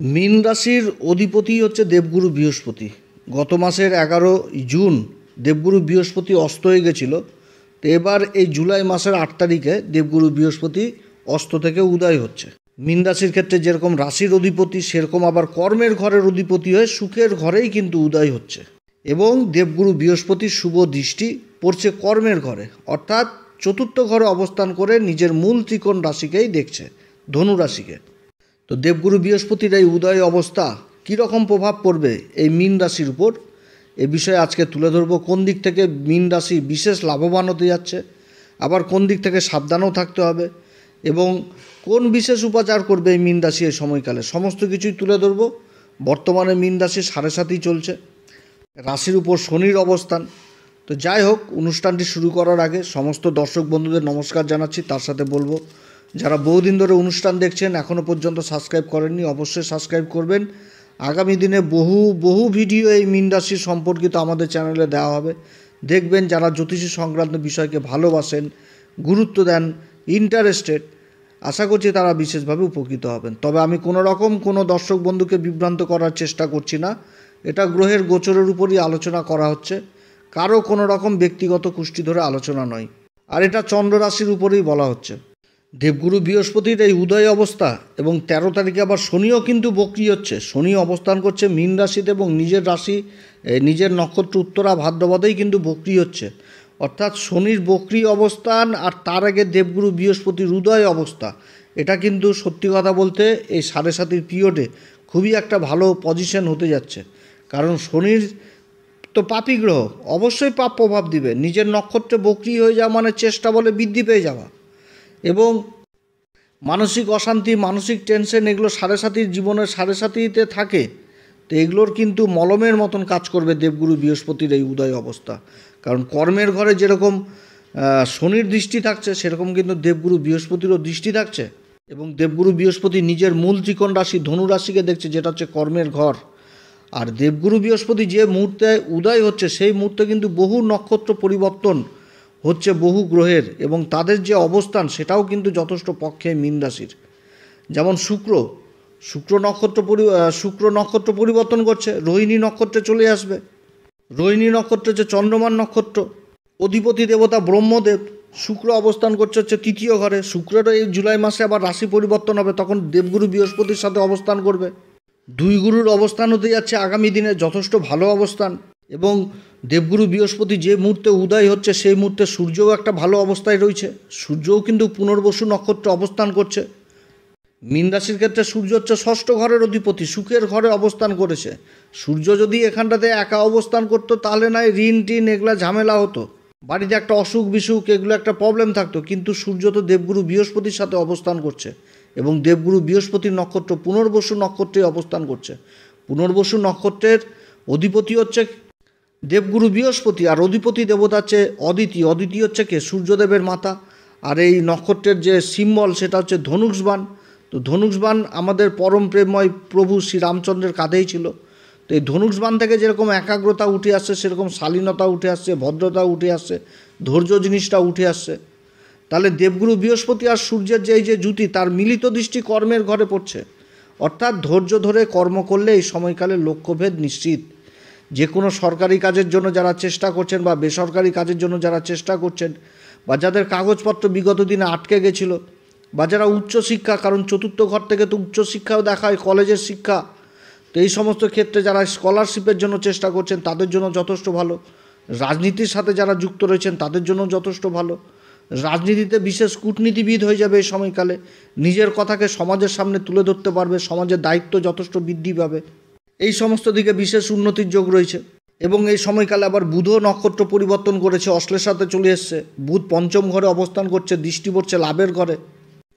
মীন রাশির অধিপতি হচ্ছে দেবগুরু বৃহস্পতি। গত মাসের 11 জুন দেবগুরু বৃহস্পতি অস্ত হয়ে গেছিল। তো এবার এই জুলাই মাসের 8 তারিখে দেবগুরু বৃহস্পতি অস্ত থেকে উদয় হচ্ছে। মীন রাশির ক্ষেত্রে যেরকম রাশির অধিপতি, সেরকম আবার কর্মের ঘরের অধিপতি হয়ে সুখের ঘরেই কিন্তু উদয় হচ্ছে। এবং দেবগুরু বৃহস্পতির শুভ দৃষ্টি পড়ছে কর্মের ঘরে, অর্থাৎ চতুর্থ ঘরে অবস্থান করে নিজের মূল ত্রিকোণ রাশিকেই দেখছে, ধনু রাশিকে। তো দেবগুরু বৃহস্পতির এই উদয় অবস্থা কীরকম প্রভাব পড়বে এই মীন রাশির উপর, এ বিষয়ে আজকে তুলে ধরবো। কোন দিক থেকে মীন রাশি বিশেষ লাভবান হতে যাচ্ছে, আবার কোন দিক থেকে সাবধানও থাকতে হবে, এবং কোন বিশেষ উপাচার করবে এই মীন রাশি এই সময়কালে, সমস্ত কিছুই তুলে ধরবো। বর্তমানে মীন রাশি 7.5 চলছে, রাশির উপর শনির অবস্থান। তো যাই হোক, অনুষ্ঠানটি শুরু করার আগে সমস্ত দর্শক বন্ধুদের নমস্কার জানাচ্ছি। তার সাথে বলবো, যারা বহুদিন ধরে অনুষ্ঠান দেখছেন এখনও পর্যন্ত সাবস্ক্রাইব করেননি, অবশ্যই সাবস্ক্রাইব করবেন। আগামী দিনে বহু ভিডিও এই মীন রাশি সম্পর্কিত আমাদের চ্যানেলে দেওয়া হবে। দেখবেন, যারা জ্যোতিষী সংক্রান্ত বিষয়কে ভালোবাসেন, গুরুত্ব দেন, ইন্টারেস্টেড, আশা করছি তারা বিশেষভাবে উপকৃত হবেন। তবে আমি কোনো দর্শক বন্ধুকে বিভ্রান্ত করার চেষ্টা করছি না। এটা গ্রহের গোচরের উপরই আলোচনা করা হচ্ছে, কারো কোনো রকম ব্যক্তিগত কুষ্টি ধরে আলোচনা নয়। আর এটা চন্দ্র রাশির উপরেই বলা হচ্ছে। দেবগুরু বৃহস্পতির এই উদয় অবস্থা এবং 13 তারিখে আবার শনিও কিন্তু বক্রি হচ্ছে। শনি অবস্থান করছে মীন রাশিতে এবং নিজের রাশি, নিজের নক্ষত্র উত্তরা ভাদ্রপদেই কিন্তু বক্রি হচ্ছে। অর্থাৎ শনির বক্রি অবস্থান আর তার আগে দেবগুরু বৃহস্পতির উদয় অবস্থা, এটা কিন্তু সত্যি কথা বলতে এই 7.5 পিরিয়ডে খুবই একটা ভালো পজিশন হতে যাচ্ছে। কারণ শনির তো পাপী গ্রহ, অবশ্যই পাপ প্রভাব দিবে। নিজের নক্ষত্রে বক্রি হয়ে যাওয়া মানে চেষ্টা বলে বৃদ্ধি পেয়ে যাওয়া, এবং মানসিক অশান্তি, মানসিক টেনশন, এগুলো 7.5 জীবনের 7.5তে থাকে। তো এগুলোর কিন্তু মলমের মতন কাজ করবে দেবগুরু বৃহস্পতির এই উদয় অবস্থা। কারণ কর্মের ঘরে যেরকম শনির দৃষ্টি থাকছে, সেরকম কিন্তু দেবগুরু বৃহস্পতিরও দৃষ্টি থাকছে। এবং দেবগুরু বৃহস্পতি নিজের মূল ত্রিকোণ রাশি ধনু রাশিকে দেখছে, যেটা হচ্ছে কর্মের ঘর। আর দেবগুরু বৃহস্পতি যে মুহূর্তে উদয় হচ্ছে, সেই মুহূর্তে কিন্তু বহু নক্ষত্র পরিবর্তন হচ্ছে বহু গ্রহের, এবং তাদের যে অবস্থান সেটাও কিন্তু যথেষ্ট পক্ষে মীন রাশির। যেমন শুক্র নক্ষত্র পরিবর্তন করছে, রোহিণী নক্ষত্রে চলে আসবে। রোহিণী নক্ষত্রে যে চন্দ্রমান নক্ষত্র, অধিপতি দেবতা ব্রহ্মদেব, শুক্র অবস্থান করছে হচ্ছে 3য় ঘরে। শুক্রেরও এই জুলাই মাসে আবার রাশি পরিবর্তন হবে, তখন দেবগুরু বৃহস্পতির সাথে অবস্থান করবে। দুই গুরুর অবস্থান হতে যাচ্ছে আগামী দিনে যথেষ্ট ভালো অবস্থান। এবং দেবগুরু বৃহস্পতি যে মুহূর্তে উদয় হচ্ছে, সেই মুহূর্তে সূর্যও একটা ভালো অবস্থায় রয়েছে। সূর্যও কিন্তু পুনর্বসু নক্ষত্রে অবস্থান করছে। মীন রাশির ক্ষেত্রে সূর্য হচ্ছে 6ষ্ঠ ঘরের অধিপতি, সুখের ঘরে অবস্থান করেছে। সূর্য যদি এখানটাতে একা অবস্থান করতো, তাহলে নয় ঋণ টিন এগুলো ঝামেলা হতো, বাড়িতে একটা অসুখ বিসুখ এগুলো একটা প্রবলেম থাকতো। কিন্তু সূর্য তো দেবগুরু বৃহস্পতির সাথে অবস্থান করছে, এবং দেবগুরু বৃহস্পতির নক্ষত্র পুনর্বসু নক্ষত্রে অবস্থান করছে। পুনর্বসু নক্ষত্রের অধিপতি হচ্ছে দেবগুরু বৃহস্পতি, আর অধিপতি দেবতা হচ্ছে অদিতি। অদিতি হচ্ছে কে? সূর্যদেবের মাতা। আর এই নক্ষত্রের যে সিম্বল, সেটা হচ্ছে ধনুষবাণ। তো ধনুষবাণ আমাদের পরম প্রেমময় প্রভু শ্রীরামচন্দ্রের কাঁধেই ছিল। তো এই ধনুষবাণ থেকে যেরকম একাগ্রতা উঠে আসছে, সেরকম শালীনতা উঠে আসছে, ভদ্রতা উঠে আসছে, ধৈর্য জিনিসটা উঠে আসছে। তাহলে দেবগুরু বৃহস্পতি আর সূর্যের যে এই যে জুতি, তার মিলিত দৃষ্টি কর্মের ঘরে পড়ছে। অর্থাৎ ধৈর্য ধরে কর্ম করলে এই সময়কালে লক্ষ্যভেদ নিশ্চিত। যে কোনো সরকারি কাজের জন্য যারা চেষ্টা করছেন, বা বেসরকারি কাজের জন্য যারা চেষ্টা করছেন, বা যাদের কাগজপত্র বিগত দিনে আটকে গেছিলো, বা যারা উচ্চশিক্ষা, কারণ চতুর্থ ঘর থেকে তো উচ্চশিক্ষাও দেখা হয়, কলেজের শিক্ষা। তো এই সমস্ত ক্ষেত্রে যারা স্কলারশিপের জন্য চেষ্টা করছেন, তাদের জন্য যথেষ্ট ভালো। রাজনীতির সাথে যারা যুক্ত রয়েছেন, তাদের জন্য যথেষ্ট ভালো। রাজনীতিতে বিশেষ কূটনীতিবিদ হয়ে যাবে এই সময়কালে, নিজের কথাকে সমাজের সামনে তুলে ধরতে পারবে, সমাজের দায়িত্ব যথেষ্ট বৃদ্ধি পাবে। এই সমস্ত দিকে বিশেষ উন্নতির যোগ রয়েছে। এবং এই সময়কালে আবার বুধও নক্ষত্র পরিবর্তন করেছে, অশ্লেষাতে চলে এসছে। বুধ 5ম ঘরে অবস্থান করছে, দৃষ্টি পড়ছে লাভের ঘরে।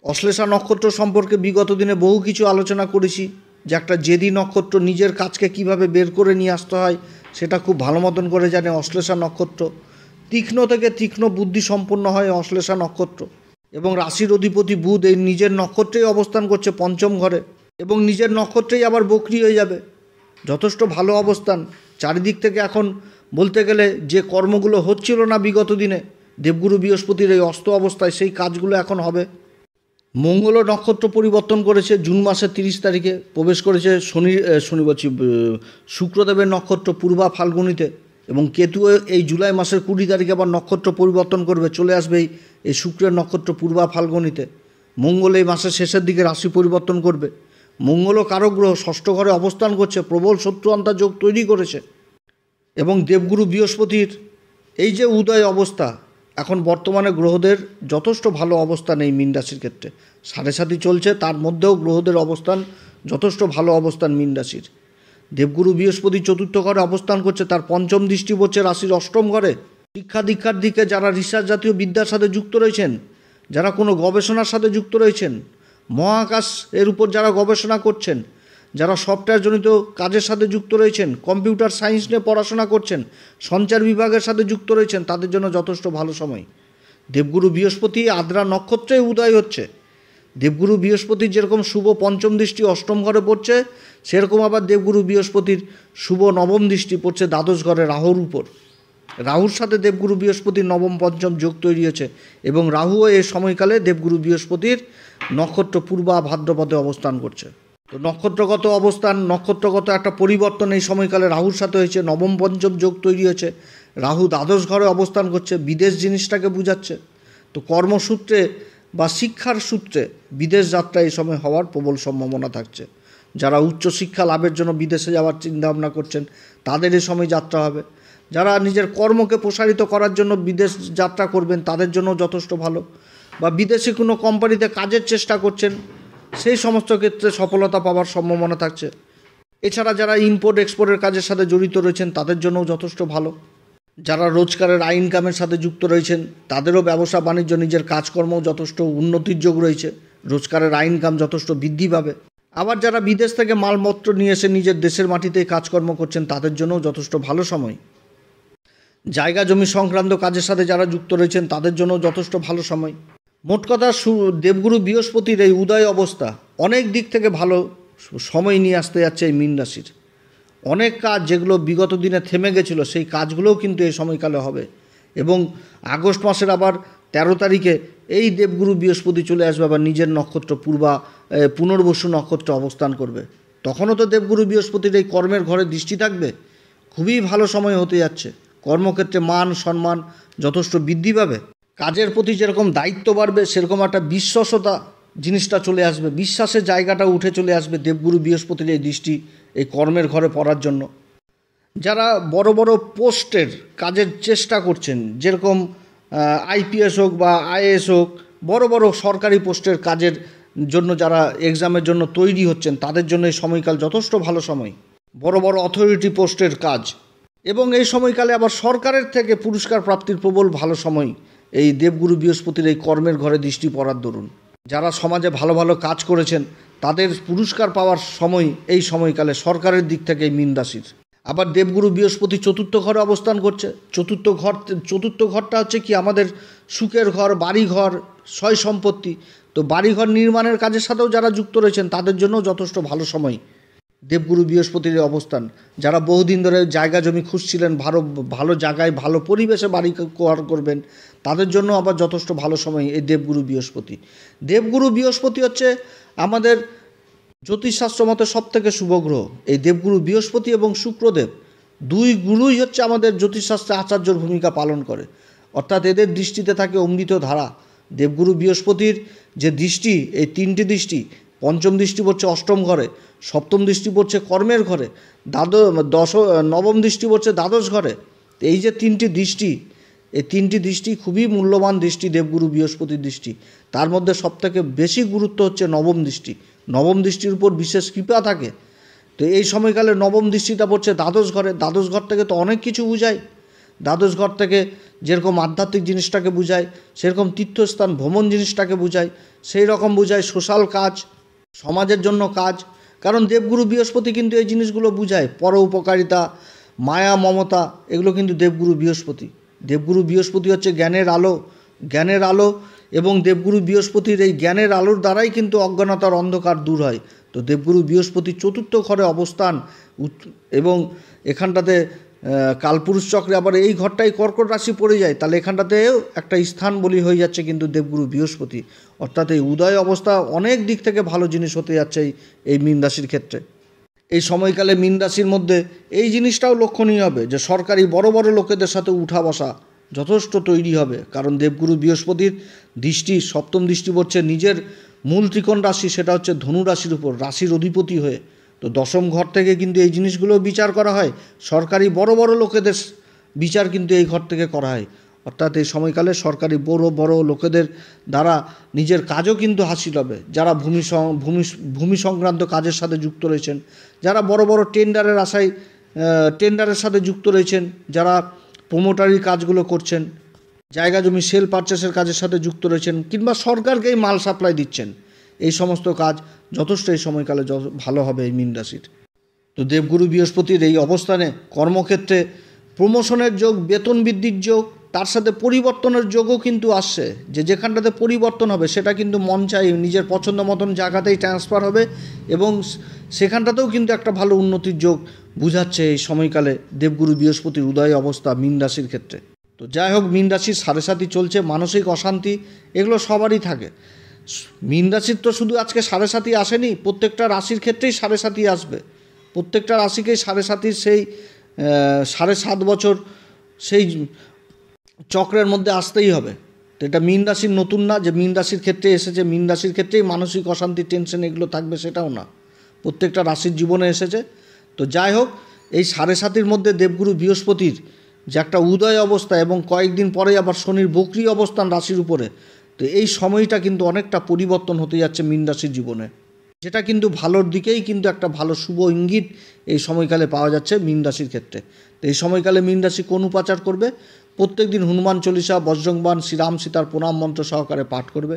অশ্লেষা নক্ষত্র সম্পর্কে বিগত দিনে বহু কিছু আলোচনা করেছি, যে একটা জেদি নক্ষত্র, নিজের কাজকে কিভাবে বের করে নিয়ে আসতে হয় সেটা খুব ভালো মতন করে জানে অশ্লেষা নক্ষত্র। তীক্ষ্ণ থেকে তীক্ষ্ণ বুদ্ধি সম্পন্ন হয় অশ্লেষা নক্ষত্র। এবং রাশির অধিপতি বুধ এই নিজের নক্ষত্রেই অবস্থান করছে 5ম ঘরে, এবং নিজের নক্ষত্রেই আবার বক্রি হয়ে যাবে। যথেষ্ট ভালো অবস্থান। চারিদিক থেকে এখন বলতে গেলে যে কর্মগুলো হচ্ছিল না বিগত দিনে, দেবগুরু বৃহস্পতির এই অস্ত অবস্থায় সেই কাজগুলো এখন হবে। মঙ্গলও নক্ষত্র পরিবর্তন করেছে, জুন মাসের 30 তারিখে প্রবেশ করেছে শনি বলছি শুক্রদেবের নক্ষত্র পূর্বা ফাল্গুনিতে, এবং কেতুও এই জুলাই মাসের 20 তারিখে আবার নক্ষত্র পরিবর্তন করবে, চলে আসবে এই শুক্রের নক্ষত্র পূর্বা ফাল্গুনিতে। মঙ্গল এই মাসের শেষের দিকে রাশি পরিবর্তন করবে। মঙ্গলও কারক গ্রহ, ষষ্ঠ ঘরে অবস্থান করছে, প্রবল শত্রু অন্তা যোগ তৈরি করেছে। এবং দেবগুরু বৃহস্পতির এই যে উদয় অবস্থা, এখন বর্তমানে গ্রহদের যথেষ্ট ভালো অবস্থান এই মীন রাশির ক্ষেত্রে। 7.5 চলছে, তার মধ্যেও গ্রহদের অবস্থান যথেষ্ট ভালো অবস্থান মীন রাশির। দেবগুরু বৃহস্পতি চতুর্থ ঘরে অবস্থান করছে, তার পঞ্চম দৃষ্টি পড়ছে রাশির অষ্টম ঘরে। শিক্ষা দীক্ষার দিকে যারা রিসার্চ জাতীয় বিদ্যার সাথে যুক্ত রয়েছেন, যারা কোনো গবেষণার সাথে যুক্ত রয়েছেন, মহাকাশ এর উপর যারা গবেষণা করছেন, যারা সফটওয়্যার জনিত কাজের সাথে যুক্ত রয়েছেন, কম্পিউটার সায়েন্স নিয়ে পড়াশোনা করছেন, সঞ্চার বিভাগের সাথে যুক্ত রয়েছেন, তাদের জন্য যথেষ্ট ভালো সময়। দেবগুরু বৃহস্পতি আদ্রা নক্ষত্রে উদয় হচ্ছে। দেবগুরু বৃহস্পতির যেরকম শুভ পঞ্চম দৃষ্টি অষ্টম ঘরে পড়ছে, সেরকম আবার দেবগুরু বৃহস্পতির শুভ নবম দৃষ্টি পড়ছে দ্বাদশ ঘরে রাহুর উপর। রাহুর সাথে দেবগুরু বৃহস্পতির নবম পঞ্চম যোগ তৈরি হয়েছে, এবং রাহুও এই সময়কালে দেবগুরু বৃহস্পতির নক্ষত্র পূর্বা ভাদ্রপদে অবস্থান করছে। তো নক্ষত্রগত অবস্থান, নক্ষত্রগত একটা পরিবর্তন এই সময়কালে রাহুর সাথে হয়েছে, নবম পঞ্চম যোগ তৈরি হয়েছে। রাহু দ্বাদশ ঘরে অবস্থান করছে, বিদেশ জিনিসটাকে বোঝাচ্ছে। তো কর্মসূত্রে বা শিক্ষার সূত্রে বিদেশ যাত্রা এই সময় হওয়ার প্রবল সম্ভাবনা থাকছে। যারা উচ্চশিক্ষা লাভের জন্য বিদেশে যাওয়ার চিন্তাভাবনা করছেন, তাদের এই সময় যাত্রা হবে। যারা নিজের কর্মকে প্রসারিত করার জন্য বিদেশ যাত্রা করবেন, তাদের জন্য যথেষ্ট ভালো। বা বিদেশি কোনো কোম্পানিতে কাজের চেষ্টা করছেন, সেই সমস্ত ক্ষেত্রে সফলতা পাওয়ার সম্ভাবনা থাকছে। এছাড়া যারা ইম্পোর্ট এক্সপোর্টের কাজের সাথে জড়িত রয়েছেন, তাদের জন্যও যথেষ্ট ভালো। যারা রোজগারের ইনকামের সাথে যুক্ত রয়েছেন, তাদেরও ব্যবসা বাণিজ্য নিজের কাজকর্মও যথেষ্ট উন্নতির যোগ রয়েছে, রোজগারের ইনকাম যথেষ্ট বৃদ্ধি পাবে। আবার যারা বিদেশ থেকে মালপত্র নিয়ে এসে নিজের দেশের মাটিতেই কাজকর্ম করছেন, তাদের জন্যও যথেষ্ট ভালো সময়। জায়গা জমি সংক্রান্ত কাজের সাথে যারা যুক্ত রয়েছেন, তাদের জন্যও যথেষ্ট ভালো সময়। মোট কথা দেবগুরু বৃহস্পতির এই উদয় অবস্থা অনেক দিক থেকে ভালো সময় নিয়ে আসতে যাচ্ছে এই মীন রাশির। অনেক কাজ যেগুলো বিগত দিনে থেমে গেছিলো, সেই কাজগুলোও কিন্তু এই সময়কালে হবে। এবং আগস্ট মাসের আবার 13 তারিখে এই দেবগুরু বৃহস্পতি চলে আসবে, আবার নিজের নক্ষত্র পুনর্বসু নক্ষত্রে অবস্থান করবে। তখনও তো দেবগুরু বৃহস্পতির এই কর্মের ঘরে দৃষ্টি থাকবে। খুবই ভালো সময় হতে যাচ্ছে। কর্মক্ষেত্রে মান সম্মান যথেষ্ট বৃদ্ধি পাবে। কাজের প্রতি যেরকম দায়িত্ব বাড়বে, সেরকম একটা বিশ্বস্ততা জিনিসটা চলে আসবে, বিশ্বাসের জায়গাটা উঠে চলে আসবে দেবগুরু বৃহস্পতির এই দৃষ্টি এই কর্মের ঘরে পড়ার জন্য। যারা বড় বড় পোস্টের কাজের চেষ্টা করছেন, যেরকম আইপিএস হোক বা আইএএস হোক, বড় বড় সরকারি পোস্টের কাজের জন্য যারা এক্সামের জন্য তৈরি হচ্ছেন, তাদের জন্য এই সময়কাল যথেষ্ট ভালো সময়। বড় বড় অথরিটি পোস্টের কাজ, এবং এই সময়কালে আবার সরকারের থেকে পুরস্কার প্রাপ্তির প্রবল ভালো সময় এই দেবগুরু বৃহস্পতির এই কর্মের ঘরে দৃষ্টি পড়ার দরুন। যারা সমাজে ভালো ভালো কাজ করেছেন, তাদের পুরস্কার পাওয়ার সময় এই সময়কালে সরকারের দিক থেকে এই মীন রাশির। আবার দেবগুরু বৃহস্পতি চতুর্থ ঘরে অবস্থান করছে। চতুর্থ ঘরটা হচ্ছে কি আমাদের সুখের ঘর, বাড়ি ঘর, সয় সম্পত্তি। তো বাড়িঘর নির্মাণের কাজের সাথেও যারা যুক্ত রয়েছেন, তাদের জন্য যথেষ্ট ভালো সময় দেবগুরু বৃহস্পতির অবস্থান। যারা বহুদিন ধরে জায়গা জমি খুঁজছিলেন, ভালো জায়গায় ভালো পরিবেশে বাড়ি করবেন, তাদের জন্য আবার যথেষ্ট ভালো সময় এই দেবগুরু বৃহস্পতি। দেবগুরু বৃহস্পতি হচ্ছে আমাদের জ্যোতিষশাস্ত্র মতে সবথেকে শুভ গ্রহ। এই দেবগুরু বৃহস্পতি এবং শুক্রদেব দুই গুরুই হচ্ছে আমাদের জ্যোতিষশাস্ত্রে আচার্যর ভূমিকা পালন করে, অর্থাৎ এদের দৃষ্টিতে থাকে অমৃত ধারা। দেবগুরু বৃহস্পতির যে দৃষ্টি, এই 3টি দৃষ্টি, পঞ্চম দৃষ্টি পড়ছে অষ্টম ঘরে, সপ্তম দৃষ্টি পড়ছে কর্মের ঘরে, নবম দৃষ্টি পড়ছে দ্বাদশ ঘরে। এই যে 3টি দৃষ্টি, এই 3টি দৃষ্টি খুবই মূল্যবান দৃষ্টি দেবগুরু বৃহস্পতির দৃষ্টি। তার মধ্যে সবথেকে বেশি গুরুত্ব হচ্ছে নবম দৃষ্টি। নবম দৃষ্টির উপর বিশেষ কৃপা থাকে। তো এই সময়কালে নবম দৃষ্টিটা পড়ছে দ্বাদশ ঘরে। দ্বাদশ ঘর থেকে তো অনেক কিছু বুঝায়। দ্বাদশ ঘর থেকে যেরকম আধ্যাত্মিক জিনিসটাকে বুঝায়, সেরকম তীর্থস্থান ভ্রমণ জিনিসটাকে বুঝায়, সেই রকম বুঝায় সোশ্যাল কাজ, সমাজের জন্য কাজ। কারণ দেবগুরু বৃহস্পতি কিন্তু এই জিনিসগুলো বুঝায়, পর উপকারিতা, মায়া, মমতা, এগুলো কিন্তু দেবগুরু বৃহস্পতি। দেবগুরু বৃহস্পতি হচ্ছে জ্ঞানের আলো, এবং দেবগুরু বৃহস্পতির এই জ্ঞানের আলোর দ্বারাই কিন্তু অজ্ঞানতার অন্ধকার দূর হয়। তো দেবগুরু বৃহস্পতি চতুর্থ ঘরে অবস্থান, এবং এখানটাতে কালপুরুষ চক্রে আবার এই ঘরটাই কর্কট রাশি পড়ে যায়, তাহলে এখানটাতেও একটা স্থান বলি হয়ে যাচ্ছে কিন্তু দেবগুরু বৃহস্পতি। অর্থাৎ এই উদয় অবস্থা অনেক দিক থেকে ভালো জিনিস হতে যাচ্ছে এই মীন রাশির ক্ষেত্রে। এই সময়কালে মীন রাশির মধ্যে এই জিনিসটাও লক্ষণীয় হবে যে সরকারি বড় বড় লোকেদের সাথে উঠা বসা যথেষ্ট তৈরি হবে, কারণ দেবগুরু বৃহস্পতির দৃষ্টি, সপ্তম দৃষ্টি পড়ছে নিজের মূল ত্রিকোণ রাশি, সেটা হচ্ছে ধনু রাশির উপর, রাশির অধিপতি হয়ে। তো দশম ঘর থেকে কিন্তু এই জিনিসগুলো বিচার করা হয়, সরকারি বড় বড় লোকেদের বিচার কিন্তু এই ঘর থেকে করা হয়। অর্থাৎ এই সময়কালে সরকারি বড় বড় লোকেদের দ্বারা নিজের কাজও কিন্তু হাসিল হবে। যারা ভূমি সংক্রান্ত কাজের সাথে যুক্ত রয়েছেন, যারা বড় বড় টেন্ডারের আশায় টেন্ডারের সাথে যুক্ত রয়েছেন, যারা প্রোমোটারি কাজগুলো করছেন, জায়গা জমি সেল পারচেসের কাজের সাথে যুক্ত রয়েছেন, কিংবা সরকারকেই মাল সাপ্লাই দিচ্ছেন, এই সমস্ত কাজ যথেষ্ট এই সময়কালে ভালো হবে এই মীন রাশির। তো দেবগুরু বৃহস্পতির এই অবস্থানে কর্মক্ষেত্রে প্রমোশনের যোগ, বেতন বৃদ্ধির যোগ, তার সাথে পরিবর্তনের যোগও কিন্তু আসছে। যেখানটাতে পরিবর্তন হবে সেটা কিন্তু মন চাই নিজের পছন্দ মতন জায়গাতেই ট্রান্সফার হবে, এবং সেখানটাতেও কিন্তু একটা ভালো উন্নতির যোগ বুঝাচ্ছে এই সময়কালে দেবগুরু বৃহস্পতির উদয় অবস্থা মীন রাশির ক্ষেত্রে। তো যাই হোক, মীন রাশির 7.5 চলছে, মানসিক অশান্তি এগুলো সবারই থাকে। মীন রাশির তো শুধু আজকে 7.5 আসেনি, প্রত্যেকটা রাশির ক্ষেত্রেই 7.5 আসবে। প্রত্যেকটা রাশিকেই 7.5 সেই 7.5 বছর সেই চক্রের মধ্যে আসতেই হবে। তো এটা মীন রাশির নতুন না যে মীন রাশির ক্ষেত্রে এসেছে, মীন রাশির ক্ষেত্রেই মানসিক অশান্তি, টেনশন এগুলো থাকবে, সেটাও না, প্রত্যেকটা রাশির জীবনে এসেছে। তো যাই হোক, এই 7.5 মধ্যে দেবগুরু বৃহস্পতির যে একটা উদয় অবস্থা, এবং কয়েকদিন পরে আবার শনির বক্রী অবস্থান রাশির উপরে, তো এই সময়টা কিন্তু অনেকটা পরিবর্তন হতে যাচ্ছে মীন রাশির জীবনে, যেটা কিন্তু ভালোর দিকেই কিন্তু একটা ভালো শুভ ইঙ্গিত এই সময়কালে পাওয়া যাচ্ছে মীন রাশির ক্ষেত্রে। তো এই সময়কালে মীন রাশি কোন উপাচার করবে? প্রত্যেক দিন হনুমান চল্লিশা, বজরংবাণ, শ্রীরাম সীতার প্রণাম মন্ত্র সহকারে পাঠ করবে।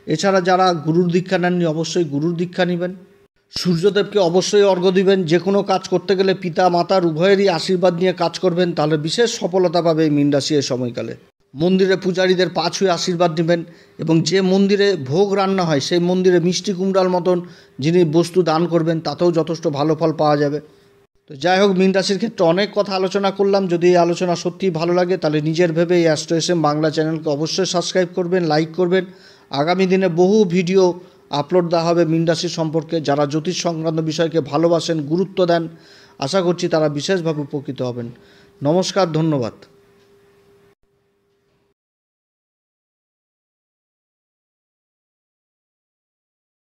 এছাড়া যারা গুরুর দীক্ষা নেননি অবশ্যই গুরুর দীক্ষা নেবেন। সূর্যদেবকে অবশ্যই অর্ঘ্য দিবেন। যে কোনো কাজ করতে গেলে পিতা মাতার উভয়েরই আশীর্বাদ নিয়ে কাজ করবেন, তাহলে বিশেষ সফলতা পাবে এই মীন রাশি এই সময়কালে। মন্দিরে পূজারীদের পা ছুঁয়ে আশীর্বাদ নেবেন, এবং যে মন্দিরে ভোগ রান্না হয় সেই মন্দিরে মিষ্টি কুমড়ার মতন যিনি বস্তু দান করবেন, তাতেও যথেষ্ট ভালো ফল পাওয়া যাবে। তো যাই হোক, মীন রাশির ক্ষেত্রে অনেক কথা আলোচনা করলাম। যদি এই আলোচনা সত্যিই ভালো লাগে তাহলে নিজের ভেবে এই অ্যাস্ট্রো এসএম বাংলা চ্যানেলকে অবশ্যই সাবস্ক্রাইব করবেন, লাইক করবেন। আগামী দিনে বহু ভিডিও আপলোড দেওয়া হবে মীন রাশি সম্পর্কে। যারা জ্যোতিষ সংক্রান্ত বিষয়কে ভালোবাসেন, গুরুত্ব দেন, আশা করছি তারা বিশেষভাবে উপকৃত হবেন। নমস্কার, ধন্যবাদ।